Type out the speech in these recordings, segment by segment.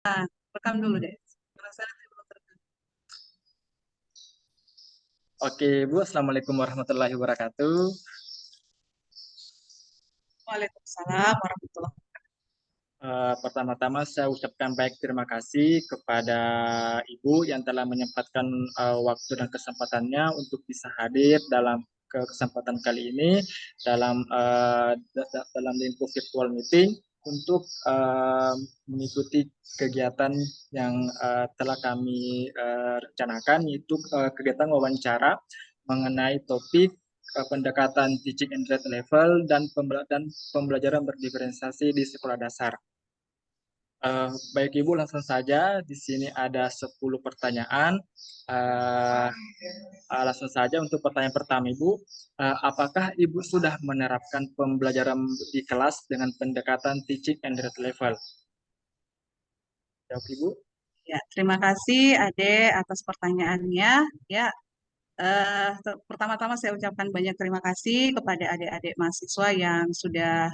Nah, rekam dulu deh. Karena saya nanti belum terekam. Oke, Bu. Assalamualaikum warahmatullahi wabarakatuh. Waalaikumsalam warahmatullahi Pertama-tama saya ucapkan baik terima kasih kepada Ibu yang telah menyempatkan waktu dan kesempatannya untuk bisa hadir dalam kesempatan kali ini dalam lingkup virtual meeting untuk mengikuti kegiatan yang telah kami rencanakan, yaitu kegiatan wawancara mengenai topik pendekatan teaching and grade level dan pembelajaran berdiferensiasi di sekolah dasar. Baik Ibu, langsung saja. Di sini ada 10 pertanyaan. Eh, Langsung saja untuk pertanyaan pertama Ibu. Apakah Ibu sudah menerapkan pembelajaran di kelas dengan pendekatan teaching and grade level? Jawab Ibu. Ya, terima kasih Ade atas pertanyaannya. Ya, pertama-tama saya ucapkan banyak terima kasih kepada adik-adik mahasiswa yang sudah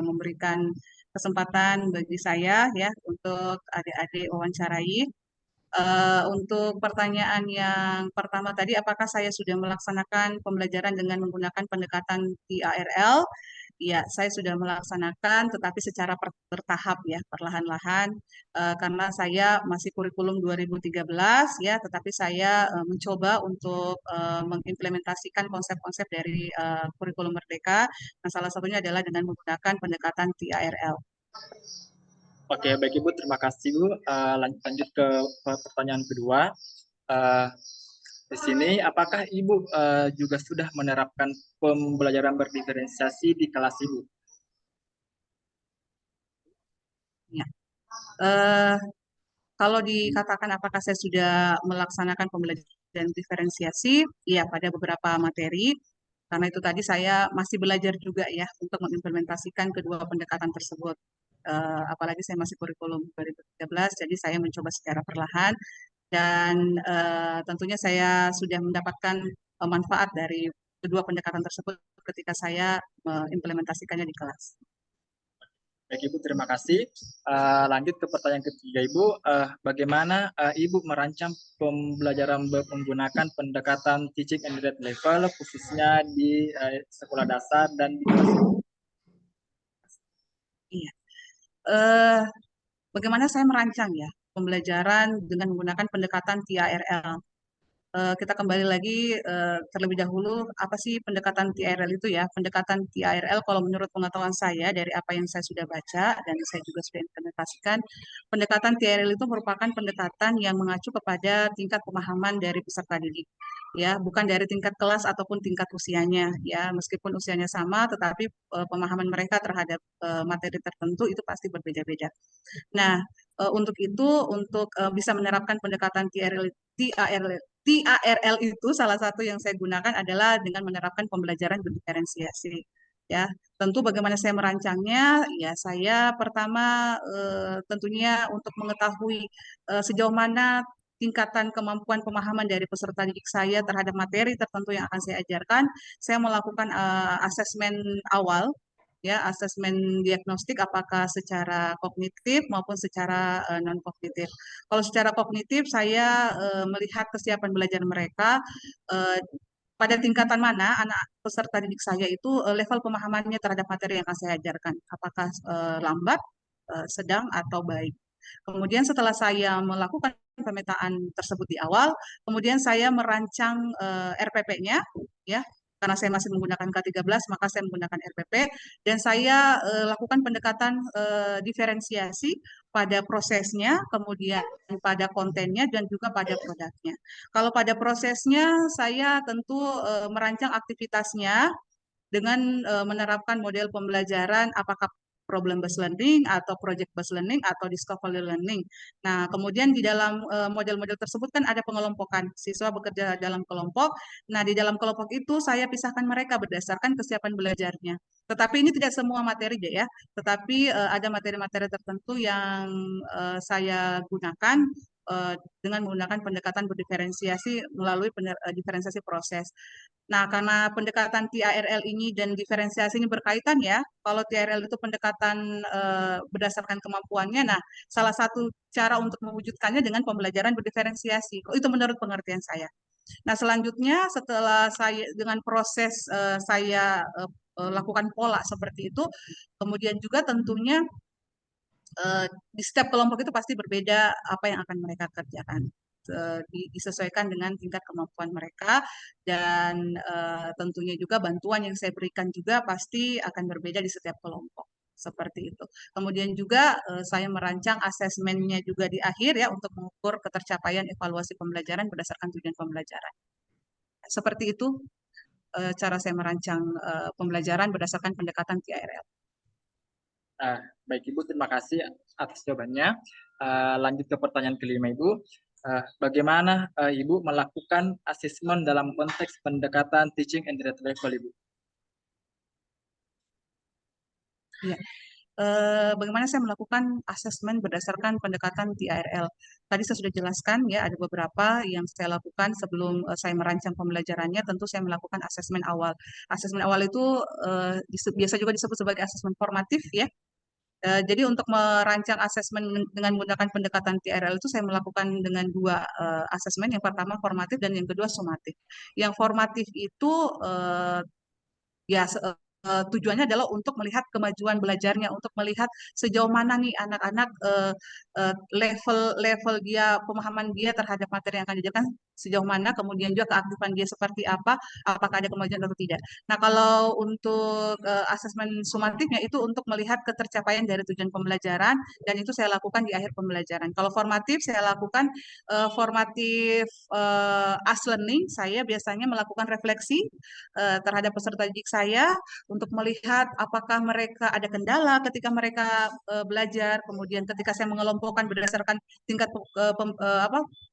memberikan kesempatan bagi saya ya untuk adik-adik wawancarai. Untuk pertanyaan yang pertama tadi, apakah saya sudah melaksanakan pembelajaran dengan menggunakan pendekatan TARL? Ya, saya sudah melaksanakan, tetapi secara bertahap ya, perlahan-lahan, karena saya masih kurikulum 2013 ya, tetapi saya mencoba untuk mengimplementasikan konsep-konsep dari kurikulum Merdeka. Nah, salah satunya adalah dengan menggunakan pendekatan TARL. Oke, baik Ibu, terima kasih Bu. Lanjut ke pertanyaan kedua. Eh, di sini, apakah Ibu juga sudah menerapkan pembelajaran berdiferensiasi di kelas Ibu? Ya. Eh, Kalau dikatakan apakah saya sudah melaksanakan pembelajaran diferensiasi, ya pada beberapa materi, karena itu tadi saya masih belajar juga ya untuk mengimplementasikan kedua pendekatan tersebut. Apalagi saya masih kurikulum 2013, jadi saya mencoba secara perlahan dan tentunya saya sudah mendapatkan manfaat dari kedua pendekatan tersebut ketika saya mengimplementasikannya di kelas. Baik Ibu, terima kasih. Lanjut ke pertanyaan ketiga Ibu. Bagaimana Ibu merancang pembelajaran menggunakan pendekatan teaching and grade level khususnya di sekolah dasar dan di kelas? Iya. Eh, Bagaimana saya merancang ya pembelajaran dengan menggunakan pendekatan TARL. Kita kembali lagi terlebih dahulu, apa sih pendekatan TARL itu ya? Pendekatan TARL kalau menurut pengetahuan saya dari apa yang saya sudah baca dan saya juga sudah implementasikan, pendekatan TARL itu merupakan pendekatan yang mengacu kepada tingkat pemahaman dari peserta didik. Ya, bukan dari tingkat kelas ataupun tingkat usianya. Ya, meskipun usianya sama, tetapi pemahaman mereka terhadap materi tertentu itu pasti berbeda-beda. Nah, untuk itu, untuk bisa menerapkan pendekatan TARL itu salah satu yang saya gunakan adalah dengan menerapkan pembelajaran berdiferensiasi. Ya, tentu bagaimana saya merancangnya, ya saya pertama tentunya untuk mengetahui sejauh mana tingkatan kemampuan pemahaman dari peserta didik saya terhadap materi tertentu yang akan saya ajarkan, saya melakukan asesmen awal ya asesmen diagnostik apakah secara kognitif maupun secara non kognitif. Kalau secara kognitif saya melihat kesiapan belajar mereka eh, pada tingkatan mana anak peserta didik saya itu level pemahamannya terhadap materi yang akan saya ajarkan, apakah lambat, sedang atau baik. Kemudian setelah saya melakukan pemetaan tersebut di awal, kemudian saya merancang RPP-nya ya karena saya masih menggunakan K13, maka saya menggunakan RPP dan saya lakukan pendekatan diferensiasi pada prosesnya, kemudian pada kontennya dan juga pada produknya. Kalau pada prosesnya, saya tentu merancang aktivitasnya dengan menerapkan model pembelajaran apakah problem based learning atau project based learning atau discovery learning. Nah, kemudian di dalam model-model tersebut kan ada pengelompokan. Siswa bekerja dalam kelompok. Nah, di dalam kelompok itu saya pisahkan mereka berdasarkan kesiapan belajarnya. Tetapi ini tidak semua materi ya, tetapi ada materi-materi tertentu yang saya gunakan dengan menggunakan pendekatan berdiferensiasi melalui diferensiasi proses. Nah, karena pendekatan TARL ini dan diferensiasi ini berkaitan ya, kalau TARL itu pendekatan berdasarkan kemampuannya, nah salah satu cara untuk mewujudkannya dengan pembelajaran berdiferensiasi. Itu menurut pengertian saya. Nah, selanjutnya setelah saya dengan proses saya lakukan pola seperti itu, kemudian juga tentunya di setiap kelompok itu pasti berbeda apa yang akan mereka kerjakan. Disesuaikan dengan tingkat kemampuan mereka dan tentunya juga bantuan yang saya berikan juga pasti akan berbeda di setiap kelompok seperti itu. Kemudian juga saya merancang asesmennya juga di akhir ya untuk mengukur ketercapaian evaluasi pembelajaran berdasarkan tujuan pembelajaran. Seperti itu cara saya merancang pembelajaran berdasarkan pendekatan TIRL. Baik Ibu, terima kasih atas jawabannya. Lanjut ke pertanyaan kelima Ibu. Bagaimana Ibu melakukan asesmen dalam konteks pendekatan teaching and level Ibu? Ya. Bagaimana saya melakukan asesmen berdasarkan pendekatan TIRL. Tadi saya sudah jelaskan ya, ada beberapa yang saya lakukan sebelum saya merancang pembelajarannya, tentu saya melakukan asesmen awal. Asesmen awal itu biasa juga disebut sebagai asesmen formatif ya. Jadi untuk merancang asesmen dengan menggunakan pendekatan TIRL itu saya melakukan dengan dua asesmen, yang pertama formatif dan yang kedua sumatif. Yang formatif itu ya tujuannya adalah untuk melihat kemajuan belajarnya, untuk melihat sejauh mana nih anak-anak level dia, pemahaman dia terhadap materi yang akan diajarkan sejauh mana, kemudian juga keaktifan dia seperti apa, apakah ada kemajuan atau tidak. Nah, kalau untuk asesmen sumatifnya itu untuk melihat ketercapaian dari tujuan pembelajaran, dan itu saya lakukan di akhir pembelajaran. Kalau formatif, saya lakukan formatif as learning, saya biasanya melakukan refleksi terhadap peserta didik saya untuk melihat apakah mereka ada kendala ketika mereka belajar, kemudian ketika saya mengelompokkan berdasarkan tingkat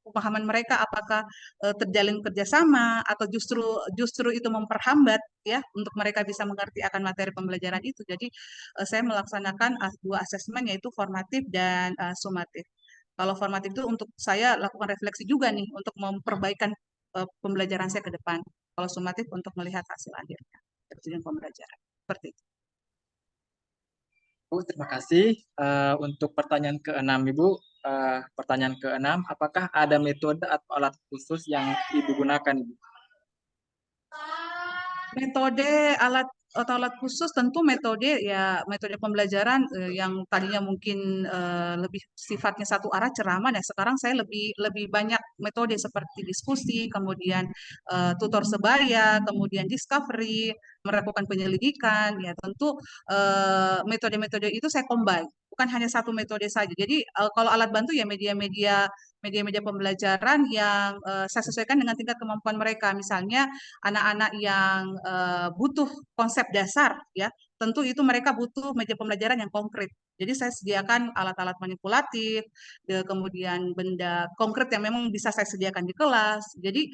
pemahaman mereka, apakah terjalin kerjasama atau justru itu memperhambat ya untuk mereka bisa mengerti akan materi pembelajaran itu. Jadi saya melaksanakan dua asesmen, yaitu formatif dan sumatif. Kalau formatif itu untuk saya lakukan refleksi juga nih untuk memperbaikan pembelajaran saya ke depan. Kalau sumatif untuk melihat hasil akhirnya, tujuan pembelajaran. Seperti itu. Bu, terima kasih. Untuk pertanyaan ke-6 Ibu, pertanyaan ke-6, apakah ada metode atau alat khusus yang Ibu gunakan Ibu? Metode atau alat khusus, tentu metode pembelajaran yang tadinya mungkin lebih sifatnya satu arah ceramah, dan sekarang saya lebih banyak metode seperti diskusi, kemudian tutor sebaya, kemudian discovery, melakukan penyelidikan. Ya tentu metode-metode itu saya combine, bukan hanya satu metode saja. Jadi kalau alat bantu ya media-media pembelajaran yang saya sesuaikan dengan tingkat kemampuan mereka. Misalnya anak-anak yang butuh konsep dasar ya, tentu itu mereka butuh media pembelajaran yang konkret. Jadi saya sediakan alat-alat manipulatif, kemudian benda konkret yang memang bisa saya sediakan di kelas. Jadi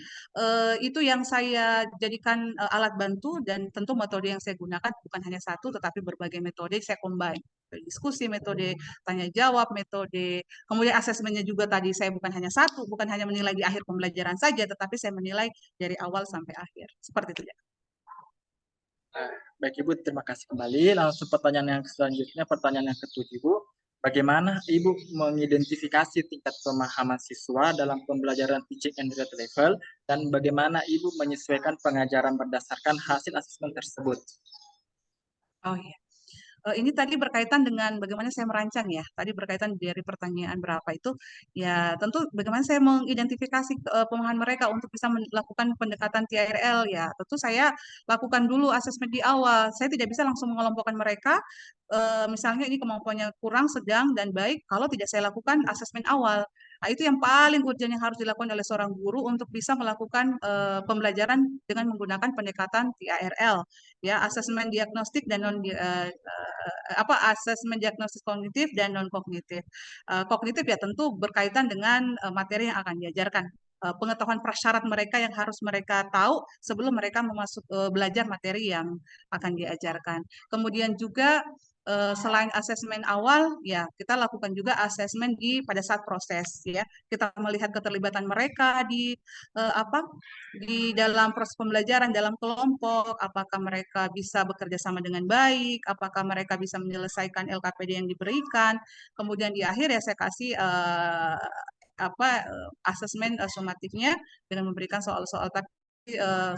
itu yang saya jadikan alat bantu, dan tentu metode yang saya gunakan bukan hanya satu tetapi berbagai metode saya combine. Diskusi, metode tanya jawab, metode kemudian asesmennya juga tadi saya bukan hanya satu, bukan hanya menilai di akhir pembelajaran saja, tetapi saya menilai dari awal sampai akhir. Seperti itu ya. Baik Ibu, terima kasih kembali. Langsung pertanyaan yang selanjutnya, pertanyaan yang ketujuh Ibu. Bagaimana Ibu mengidentifikasi tingkat pemahaman siswa dalam pembelajaran teaching and reading level, dan bagaimana Ibu menyesuaikan pengajaran berdasarkan hasil asesmen tersebut? Oh iya. Ini tadi berkaitan dengan bagaimana saya merancang ya. Tadi berkaitan dari pertanyaan berapa itu. Ya tentu bagaimana saya mengidentifikasi pemahaman mereka untuk bisa melakukan pendekatan TIRL ya. Tentu saya lakukan dulu asesmen di awal. Saya tidak bisa langsung mengelompokkan mereka. Misalnya ini kemampuannya kurang, sedang, dan baik. Kalau tidak saya lakukan asesmen awal. Nah, itu yang paling urgent yang harus dilakukan oleh seorang guru untuk bisa melakukan pembelajaran dengan menggunakan pendekatan TIRL ya, asesmen diagnostik dan asesmen diagnosis kognitif dan non kognitif. Kognitif ya tentu berkaitan dengan materi yang akan diajarkan, pengetahuan prasyarat mereka yang harus mereka tahu sebelum mereka belajar materi yang akan diajarkan. Kemudian juga selain asesmen awal, ya kita lakukan juga asesmen di pada saat proses, ya. Kita melihat keterlibatan mereka di apa di dalam proses pembelajaran dalam kelompok, apakah mereka bisa bekerja sama dengan baik, apakah mereka bisa menyelesaikan LKPD yang diberikan. Kemudian di akhir ya saya kasih asesmen sumatifnya dengan memberikan soal-soal.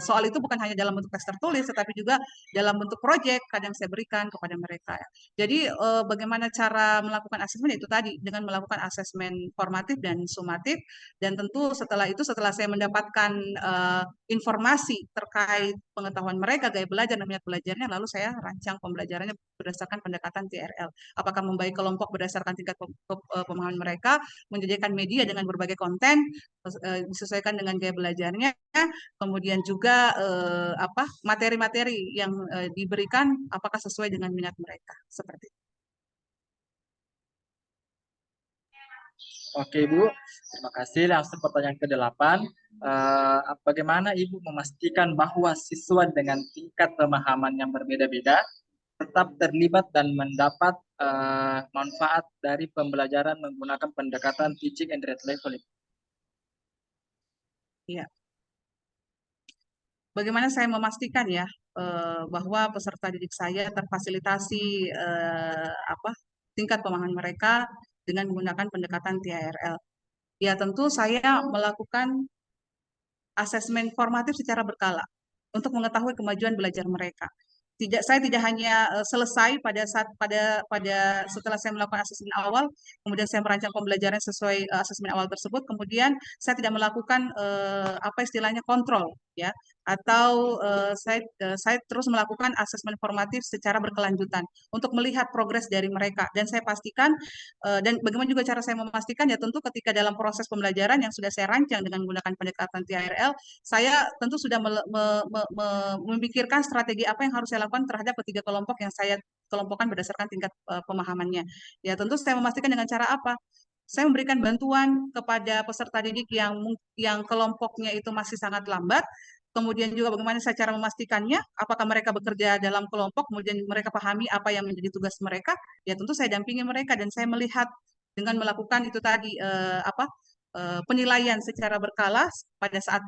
Soal itu bukan hanya dalam bentuk teks tertulis, tetapi juga dalam bentuk proyek kadang saya berikan kepada mereka. Jadi bagaimana cara melakukan asesmen itu tadi dengan melakukan asesmen formatif dan sumatif, dan tentu setelah itu setelah saya mendapatkan informasi terkait pengetahuan mereka, gaya belajar dan minat belajarnya, lalu saya rancang pembelajarannya berdasarkan pendekatan TRL. Apakah membagi kelompok berdasarkan tingkat pemahaman mereka, menjadikan media dengan berbagai konten disesuaikan dengan gaya belajarnya, kemudian juga materi-materi yang diberikan apakah sesuai dengan minat mereka, seperti itu. Oke Bu, terima kasih. Langsung pertanyaan ke-8. Bagaimana Ibu memastikan bahwa siswa dengan tingkat pemahaman yang berbeda-beda tetap terlibat dan mendapat manfaat dari pembelajaran menggunakan pendekatan teaching and rate leveling? Ya. Bagaimana saya memastikan ya bahwa peserta didik saya terfasilitasi tingkat pemahaman mereka dengan menggunakan pendekatan TRL. Ya tentu saya melakukan asesmen formatif secara berkala untuk mengetahui kemajuan belajar mereka. Saya tidak hanya selesai pada setelah saya melakukan asesmen awal, kemudian saya merancang pembelajaran sesuai asesmen awal tersebut, kemudian saya tidak melakukan apa istilahnya kontrol, ya, atau saya terus melakukan asesmen formatif secara berkelanjutan untuk melihat progres dari mereka, dan saya pastikan dan bagaimana juga cara saya memastikan ya tentu ketika dalam proses pembelajaran yang sudah saya rancang dengan menggunakan pendekatan TRL, saya tentu sudah memikirkan strategi apa yang harus saya lakukan terhadap ketiga kelompok yang saya kelompokkan berdasarkan tingkat pemahamannya. Ya tentu saya memastikan dengan cara apa? Saya memberikan bantuan kepada peserta didik yang kelompoknya itu masih sangat lambat. Kemudian juga bagaimana saya cara memastikannya, apakah mereka bekerja dalam kelompok, kemudian mereka pahami apa yang menjadi tugas mereka. Ya tentu saya dampingi mereka dan saya melihat dengan melakukan itu tadi penilaian secara berkala pada saat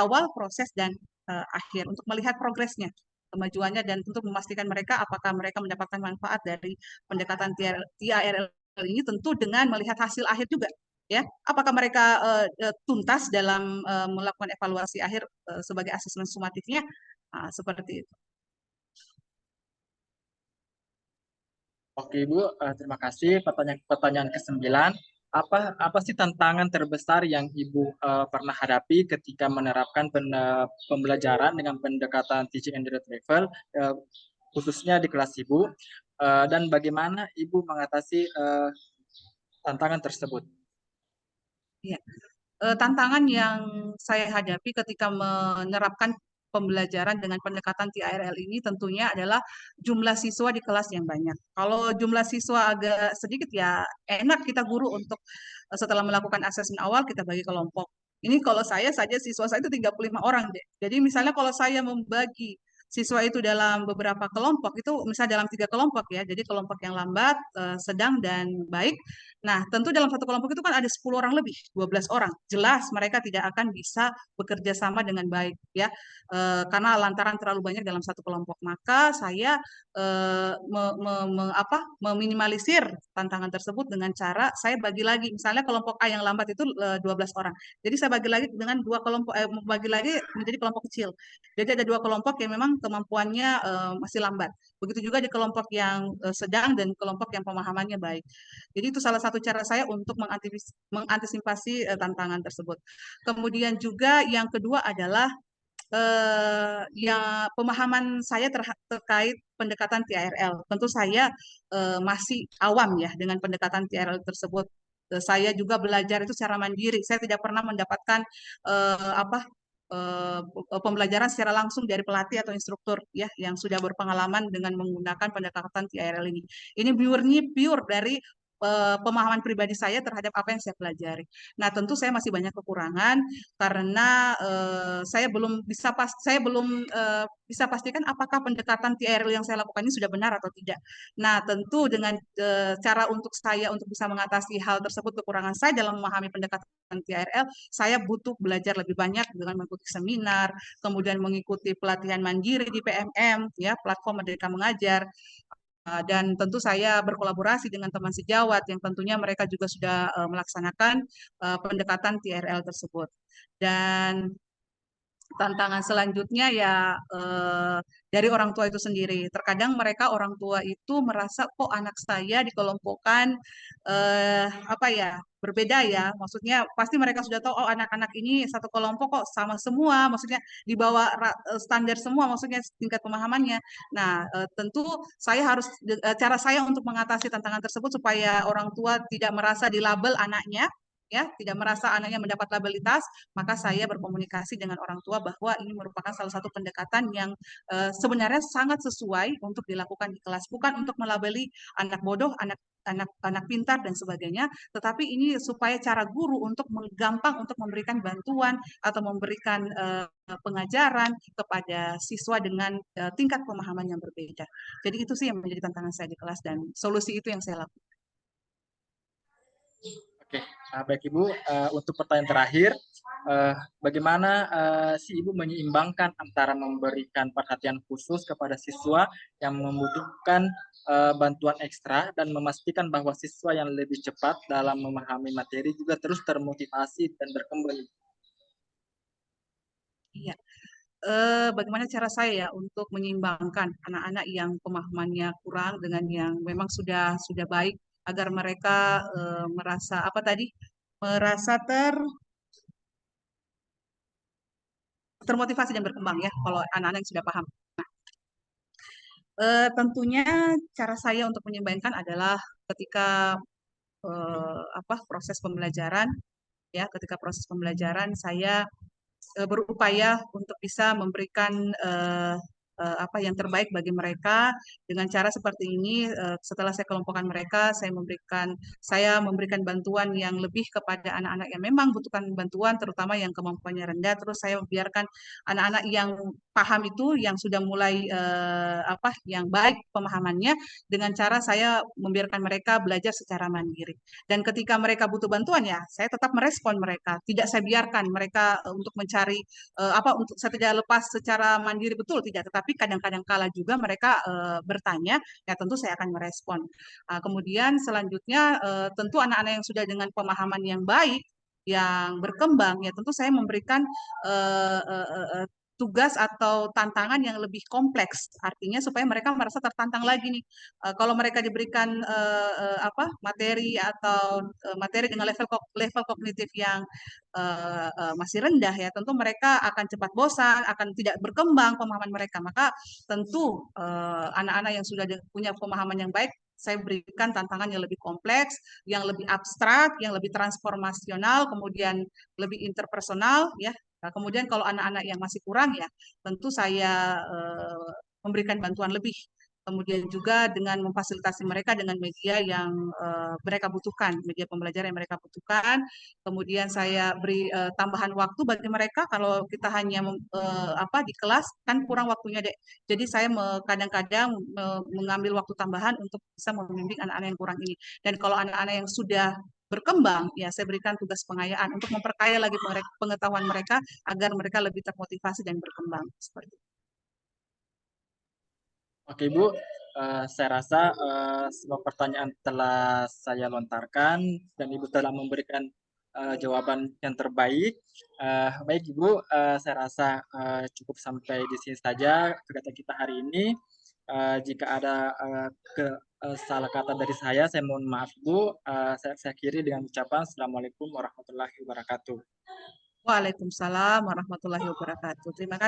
awal proses dan akhir untuk melihat progresnya, kemajuannya, dan untuk memastikan mereka apakah mereka mendapatkan manfaat dari pendekatan TRL ini, tentu dengan melihat hasil akhir juga, ya, apakah mereka tuntas dalam melakukan evaluasi akhir sebagai asesmen sumatifnya, seperti itu. Oke Bu, terima kasih. Pertanyaan ke-9, apa sih tantangan terbesar yang Ibu pernah hadapi ketika menerapkan pembelajaran dengan pendekatan teaching and rate level, khususnya di kelas Ibu, dan bagaimana Ibu mengatasi tantangan tersebut? Ya. Tantangan yang saya hadapi ketika menerapkan pembelajaran dengan pendekatan TRL ini tentunya adalah jumlah siswa di kelas yang banyak. Kalau jumlah siswa agak sedikit ya enak kita guru untuk setelah melakukan asesmen awal kita bagi kelompok. Ini kalau saya saja siswa saya itu 35 orang deh. Jadi misalnya kalau saya membagi siswa itu dalam beberapa kelompok, itu misalnya dalam 3 kelompok ya, jadi kelompok yang lambat, sedang, dan baik. Nah, tentu dalam satu kelompok itu kan ada 10 orang lebih, 12 orang. Jelas mereka tidak akan bisa bekerja sama dengan baik, ya, karena lantaran terlalu banyak dalam satu kelompok. Maka saya meminimalisir tantangan tersebut dengan cara saya bagi lagi. Misalnya kelompok A yang lambat itu 12 orang. Jadi saya bagi lagi dengan bagi lagi menjadi kelompok kecil. Jadi ada 2 kelompok yang memang kemampuannya masih lambat. Begitu juga di kelompok yang sedang dan kelompok yang pemahamannya baik. Jadi itu salah satu cara saya untuk mengantisipasi tantangan tersebut. Kemudian juga yang kedua adalah ya pemahaman saya terkait pendekatan TRL. Tentu saya masih awam ya dengan pendekatan TRL tersebut. Saya juga belajar itu secara mandiri. Saya tidak pernah mendapatkan eh, pembelajaran secara langsung dari pelatih atau instruktur ya yang sudah berpengalaman dengan menggunakan pendekatan TRL ini. Ini pure dari pemahaman pribadi saya terhadap apa yang saya pelajari. Nah, tentu saya masih banyak kekurangan karena saya belum bisa pastikan apakah pendekatan TRL yang saya lakukan ini sudah benar atau tidak. Nah, tentu dengan cara untuk saya untuk bisa mengatasi hal tersebut, kekurangan saya dalam memahami pendekatan TRL, saya butuh belajar lebih banyak dengan mengikuti seminar, kemudian mengikuti pelatihan mandiri di PMM, ya, platform Merdeka Mengajar. Dan tentu saya berkolaborasi dengan teman sejawat yang tentunya mereka juga sudah melaksanakan pendekatan TRL tersebut. Dan tantangan selanjutnya ya dari orang tua itu sendiri. Terkadang mereka orang tua itu merasa kok anak saya dikelompokkan apa ya, berbeda ya. Maksudnya pasti mereka sudah tahu oh anak-anak ini satu kelompok kok sama semua, maksudnya di bawah standar semua, maksudnya tingkat pemahamannya. Nah, tentu saya harus cara saya untuk mengatasi tantangan tersebut supaya orang tua tidak merasa dilabel anaknya, ya, tidak merasa anaknya mendapat labelitas, maka saya berkomunikasi dengan orang tua bahwa ini merupakan salah satu pendekatan yang sebenarnya sangat sesuai untuk dilakukan di kelas, bukan untuk melabeli anak bodoh, anak pintar dan sebagainya, tetapi ini supaya cara guru untuk menggampang untuk memberikan bantuan atau memberikan pengajaran kepada siswa dengan tingkat pemahaman yang berbeda. Jadi itu sih yang menjadi tantangan saya di kelas dan solusi itu yang saya lakukan. Oke, baik Ibu. Untuk pertanyaan terakhir, bagaimana si Ibu menyeimbangkan antara memberikan perhatian khusus kepada siswa yang membutuhkan bantuan ekstra dan memastikan bahwa siswa yang lebih cepat dalam memahami materi juga terus termotivasi dan berkembang? Iya. Bagaimana cara saya ya untuk menyeimbangkan anak-anak yang pemahamannya kurang dengan yang memang sudah baik agar mereka merasa apa tadi merasa termotivasi dan berkembang ya kalau anak-anak yang sudah paham. Tentunya cara saya untuk menyeimbangkan adalah ketika proses pembelajaran, ya ketika proses pembelajaran saya berupaya untuk bisa memberikan apa yang terbaik bagi mereka dengan cara seperti ini. Setelah saya kelompokkan mereka, saya memberikan bantuan yang lebih kepada anak-anak yang memang butuhkan bantuan, terutama yang kemampuannya rendah. Terus saya membiarkan anak-anak yang paham itu, yang sudah mulai yang baik pemahamannya, dengan cara saya membiarkan mereka belajar secara mandiri. Dan ketika mereka butuh bantuan ya, saya tetap merespon mereka. Tidak saya biarkan mereka untuk mencari untuk saya tidak lepas secara mandiri betul tidak, tetapi kadang-kadang kala juga mereka bertanya, ya tentu saya akan merespon. Kemudian selanjutnya tentu anak-anak yang sudah dengan pemahaman yang baik, yang berkembang, ya tentu saya memberikan eh, eh, eh, eh, tugas atau tantangan yang lebih kompleks, artinya supaya mereka merasa tertantang lagi nih. Kalau mereka diberikan materi atau materi dengan level kognitif yang masih rendah ya, tentu mereka akan cepat bosan, akan tidak berkembang pemahaman mereka. Maka tentu anak-anak yang sudah punya pemahaman yang baik, saya berikan tantangan yang lebih kompleks, yang lebih abstrak, yang lebih transformasional, kemudian lebih interpersonal ya. Nah, kemudian kalau anak-anak yang masih kurang ya, tentu saya memberikan bantuan lebih. Kemudian juga dengan memfasilitasi mereka dengan media yang mereka butuhkan, media pembelajaran yang mereka butuhkan. Kemudian saya beri tambahan waktu bagi mereka. Kalau kita hanya di kelas kan kurang waktunya, Dek. Jadi saya kadang-kadang mengambil waktu tambahan untuk bisa membimbing anak-anak yang kurang ini. Dan kalau anak-anak yang sudah berkembang, ya saya berikan tugas pengayaan untuk memperkaya lagi pengetahuan mereka agar mereka lebih termotivasi dan berkembang. Seperti itu. Oke Ibu, saya rasa semua pertanyaan telah saya lontarkan dan Ibu telah memberikan jawaban yang terbaik. Baik Ibu, saya rasa cukup sampai di sini saja kegiatan kita hari ini. Jika ada salah kata dari saya mohon maaf Ibu. Saya akhiri dengan ucapan Assalamualaikum warahmatullahi wabarakatuh. Waalaikumsalam warahmatullahi wabarakatuh. Terima kasih.